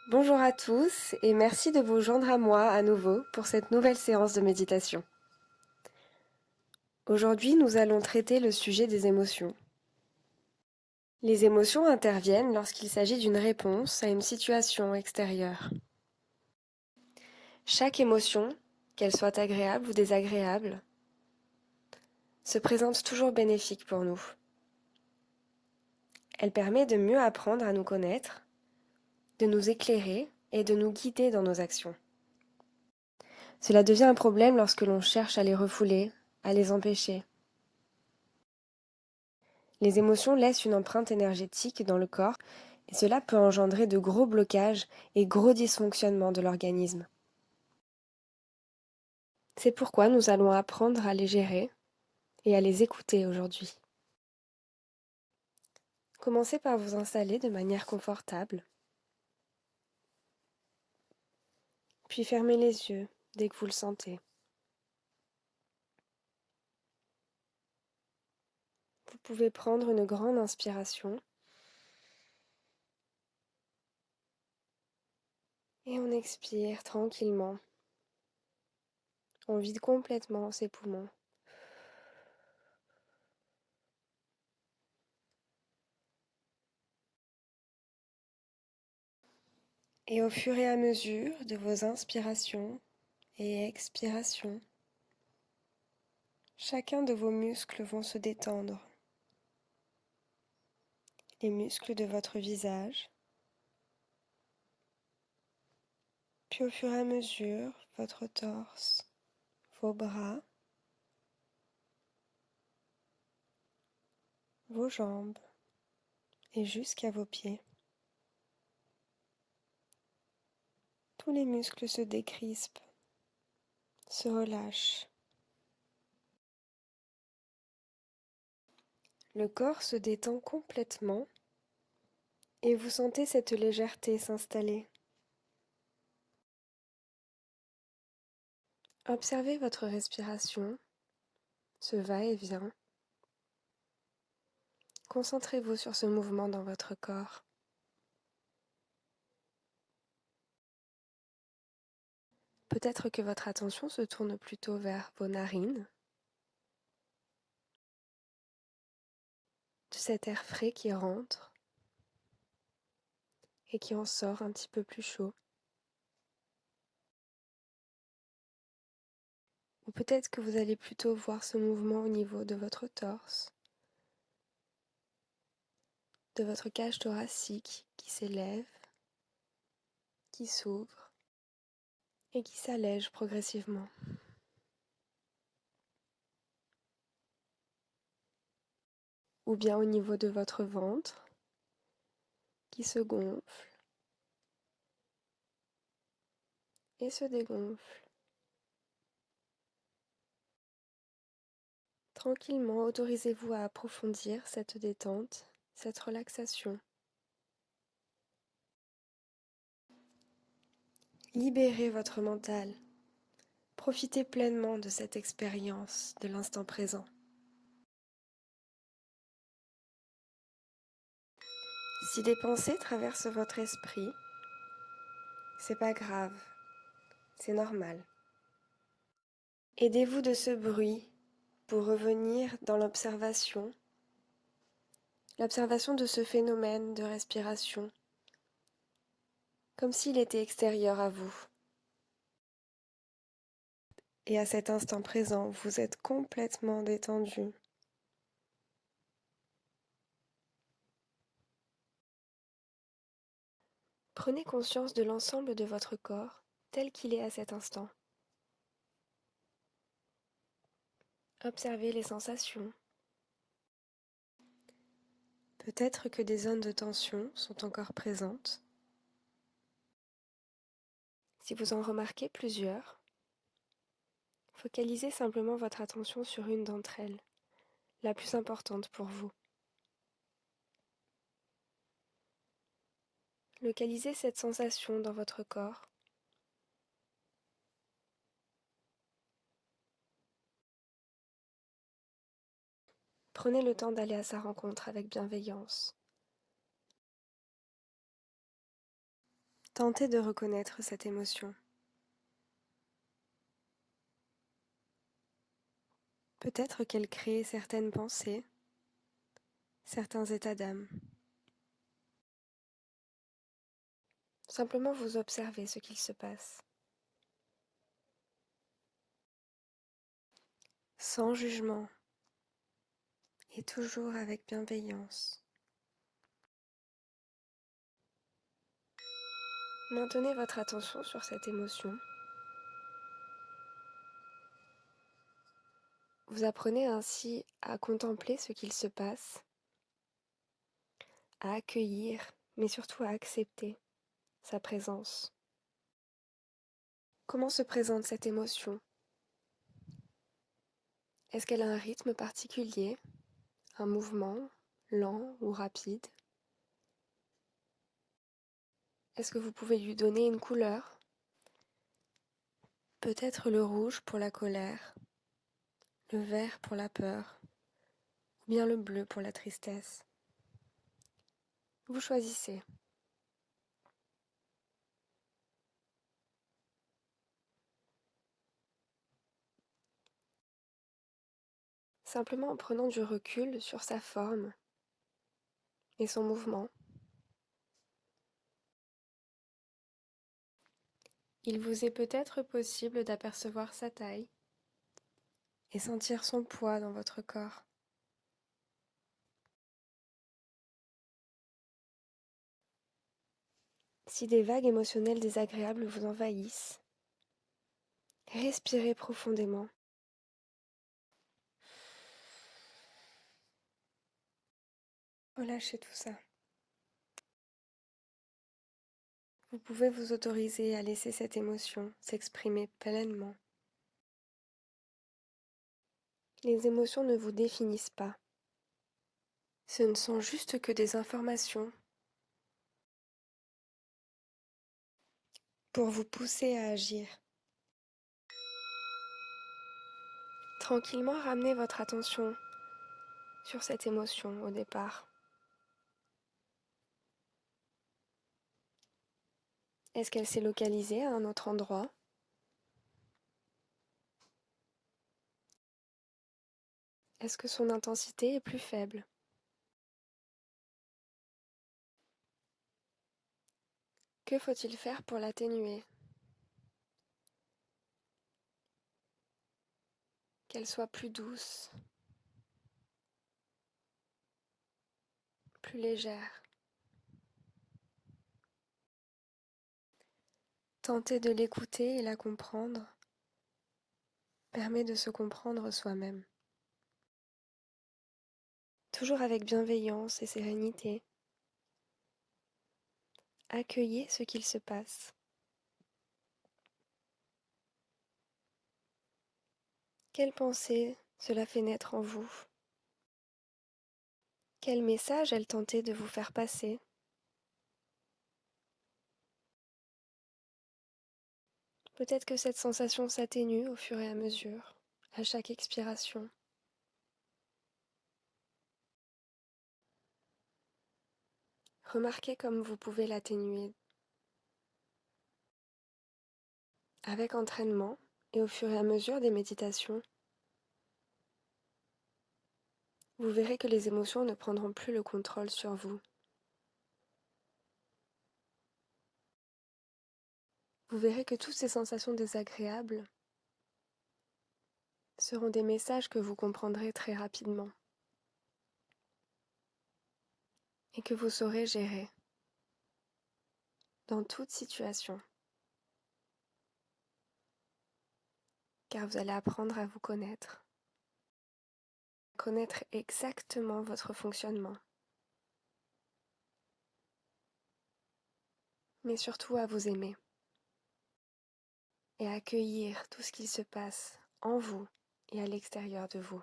Bonjour à tous et merci de vous joindre à moi à nouveau pour cette nouvelle séance de méditation. Aujourd'hui, nous allons traiter le sujet des émotions. Les émotions interviennent lorsqu'il s'agit d'une réponse à une situation extérieure. Chaque émotion, qu'elle soit agréable ou désagréable, se présente toujours bénéfique pour nous. Elle permet de mieux apprendre à nous connaître, de nous éclairer et de nous guider dans nos actions. Cela devient un problème lorsque l'on cherche à les refouler, à les empêcher. Les émotions laissent une empreinte énergétique dans le corps et cela peut engendrer de gros blocages et gros dysfonctionnements de l'organisme. C'est pourquoi nous allons apprendre à les gérer et à les écouter aujourd'hui. Commencez par vous installer de manière confortable, puis fermez les yeux dès que vous le sentez. Vous pouvez prendre une grande inspiration et on expire tranquillement. On vide complètement ses poumons. Et au fur et à mesure de vos inspirations et expirations, chacun de vos muscles vont se détendre. Les muscles de votre visage, puis au fur et à mesure, votre torse, vos bras, vos jambes et jusqu'à vos pieds. Tous les muscles se décrispent, se relâchent. Le corps se détend complètement et vous sentez cette légèreté s'installer. Observez votre respiration, ce va-et-vient. Concentrez-vous sur ce mouvement dans votre corps. Peut-être que votre attention se tourne plutôt vers vos narines, de cet air frais qui rentre et qui en sort un petit peu plus chaud. Ou peut-être que vous allez plutôt voir ce mouvement au niveau de votre torse, de votre cage thoracique qui s'élève, qui s'ouvre et qui s'allège progressivement. Ou bien au niveau de votre ventre qui se gonfle et se dégonfle. Tranquillement, autorisez-vous à approfondir cette détente, cette relaxation. Libérez votre mental. Profitez pleinement de cette expérience de l'instant présent. Si des pensées traversent votre esprit, c'est pas grave, c'est normal. Aidez-vous de ce bruit pour revenir dans l'observation de ce phénomène de respiration, comme s'il était extérieur à vous. Et à cet instant présent, vous êtes complètement détendu. Prenez conscience de l'ensemble de votre corps tel qu'il est à cet instant. Observez les sensations. Peut-être que des zones de tension sont encore présentes. Si vous en remarquez plusieurs, focalisez simplement votre attention sur une d'entre elles, la plus importante pour vous. Localisez cette sensation dans votre corps. Prenez le temps d'aller à sa rencontre avec bienveillance. Tentez de reconnaître cette émotion. Peut-être qu'elle crée certaines pensées, certains états d'âme. Simplement vous observez ce qu'il se passe. Sans jugement et toujours avec bienveillance. Maintenez votre attention sur cette émotion. Vous apprenez ainsi à contempler ce qu'il se passe, à accueillir, mais surtout à accepter sa présence. Comment se présente cette émotion? Est-ce qu'elle a un rythme particulier, un mouvement lent ou rapide? Est-ce que vous pouvez lui donner une couleur? Peut-être le rouge pour la colère, le vert pour la peur, ou bien le bleu pour la tristesse. Vous choisissez. Simplement en prenant du recul sur sa forme et son mouvement. Il vous est peut-être possible d'apercevoir sa taille et sentir son poids dans votre corps. Si des vagues émotionnelles désagréables vous envahissent, respirez profondément. Relâchez tout ça. Vous pouvez vous autoriser à laisser cette émotion s'exprimer pleinement. Les émotions ne vous définissent pas. Ce ne sont juste que des informations pour vous pousser à agir. Tranquillement, ramenez votre attention sur cette émotion au départ. Est-ce qu'elle s'est localisée à un autre endroit? Est-ce que son intensité est plus faible? Que faut-il faire pour l'atténuer? Qu'elle soit plus douce, plus légère. Tenter de l'écouter et la comprendre permet de se comprendre soi-même. Toujours avec bienveillance et sérénité. Accueillez ce qu'il se passe. Quelle pensée cela fait naître en vous? Quel message elle tentait de vous faire passer? Peut-être que cette sensation s'atténue au fur et à mesure, à chaque expiration. Remarquez comme vous pouvez l'atténuer. Avec entraînement et au fur et à mesure des méditations, vous verrez que les émotions ne prendront plus le contrôle sur vous. Vous verrez que toutes ces sensations désagréables seront des messages que vous comprendrez très rapidement et que vous saurez gérer dans toute situation, car vous allez apprendre à vous connaître, à connaître exactement votre fonctionnement, mais surtout à vous aimer et à accueillir tout ce qui se passe en vous et à l'extérieur de vous.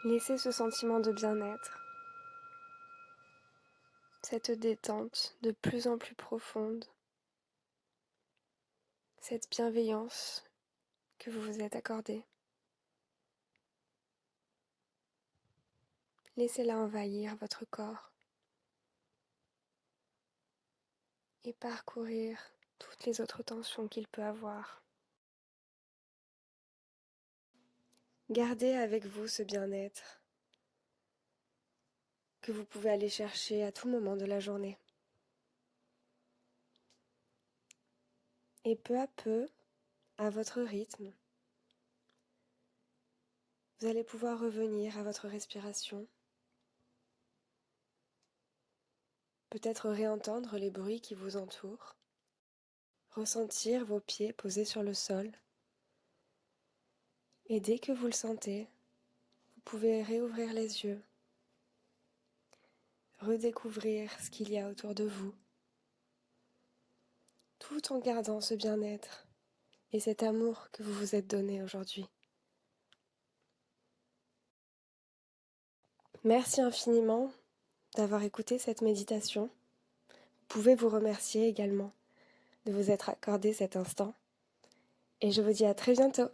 Laissez ce sentiment de bien-être, cette détente de plus en plus profonde, cette bienveillance que vous vous êtes accordée. Laissez-la envahir votre corps et parcourir toutes les autres tensions qu'il peut avoir. Gardez avec vous ce bien-être que vous pouvez aller chercher à tout moment de la journée. Et peu à peu, à votre rythme, vous allez pouvoir revenir à votre respiration, peut-être réentendre les bruits qui vous entourent, ressentir vos pieds posés sur le sol. Et dès que vous le sentez, vous pouvez réouvrir les yeux, redécouvrir ce qu'il y a autour de vous, tout en gardant ce bien-être et cet amour que vous vous êtes donné aujourd'hui. Merci infiniment d'avoir écouté cette méditation. Vous pouvez vous remercier également de vous être accordé cet instant. Et je vous dis à très bientôt.